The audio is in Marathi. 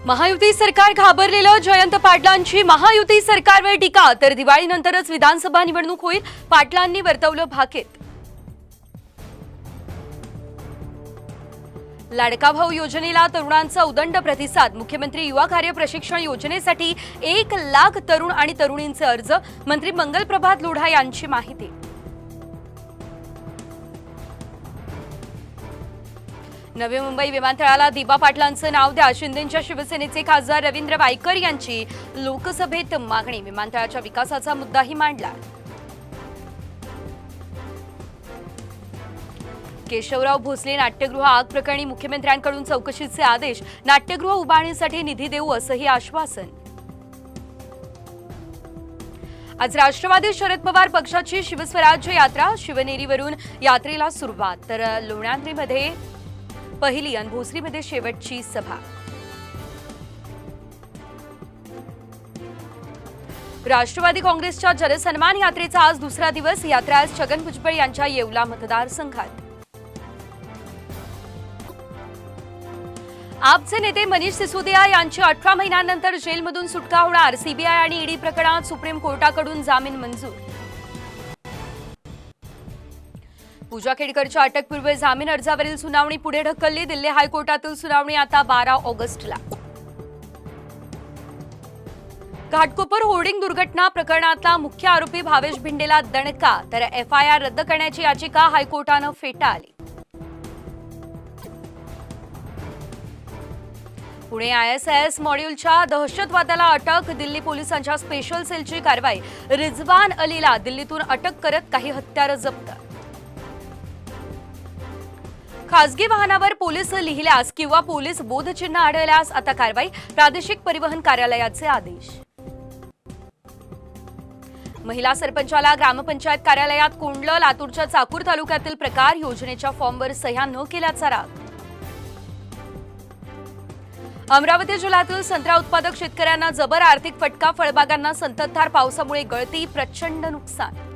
महायुती सरकार घाबरलेलं, जयंत पाटलांची महायुती सरकारवर टीका, तर दिवाळीनंतरच विधानसभा निवडणूक होईल, पाटलांनी वर्तवलं भाकीत। लाडका भाऊ योजनेला तरुणांचा उदंड प्रतिसाद, मुख्यमंत्री युवा कार्य प्रशिक्षण योजनेसाठी 1 लाख तरुण आणि तरुणींचे अर्ज, मंत्री मंगलप्रभात लोढा यांची माहिती। नवी मुंबई विमानतळाला दिबा पाटलांचं नाव द्या, शिंदेंच्या शिवसेनेचे खासदार रवींद्र वायकर यांची लोकसभेत मागणी, विमानतळाच्या विकासाचा मुद्दाही मांडला। केशवराव भोसले नाट्यगृह आग प्रकरणी मुख्यमंत्र्यांकडून चौकशीचे आदेश, नाट्यगृह उभारणीसाठी निधी देऊ असंही आश्वासन। आज राष्ट्रवादी शरद पवार पक्षाची शिवस्वराज्य यात्रा, शिवनेरीवरून यात्रेला सुरुवात, तर लोणांद्रीमध्ये पहिली आणि भोसरीमध्ये शेवटची सभा। राष्ट्रवादी काँग्रेसच्या जनसन्मान यात्रेचा आज दुसरा दिवस, यात्रा आज छगन भुजबळ यांच्या येवला मतदारसंघात। आपचे नेते मनीष सिसोदिया यांची 18 महिन्यांनंतर जेलमधून सुटका होणार, सीबीआय आणि ईडी प्रकरणात सुप्रीम कोर्टाकडून जामीन मंजूर। पूजा खेडकरच्या अटकपूर्व जामीन अर्जावरील सुनावणी पुढे ढकलली, दिल्ली हायकोर्टातील सुनावणी आता 12 ऑगस्टला। घाटकोपर होर्डिंग दुर्घटना प्रकरणातला मुख्य आरोपी भावेश भिंडेला दणका, तर एफआयआर रद्द करण्याची याचिका हायकोर्टानं फेटाळली। पुणे आयएसआयएस मॉड्यूलच्या दहशतवादाला अटक, दिल्ली पोलिसांच्या स्पेशल सेलची कारवाई, रिझवान अलीला दिल्लीतून अटक करत काही हत्यारं जप्त। खासगी वाहनावर पोलीस लिहिल्यास किंवा पोलीस बोधचिन्ह आढळल्यास आता कारवाई, प्रादेशिक परिवहन कार्यालयाचे आदेश। महिला सरपंचाला ग्रामपंचायत कार्यालयात कोंडलं, लातूरच्या चाकूर तालुक्यातील प्रकार, योजनेच्या फॉर्मवर सह्या न केल्याचा राग। अमरावती जिल्ह्यातील संत्रा उत्पादक शेतकऱ्यांना जबर आर्थिक फटका, फळबागांना संततधार पावसामुळे गळती, प्रचंड नुकसान।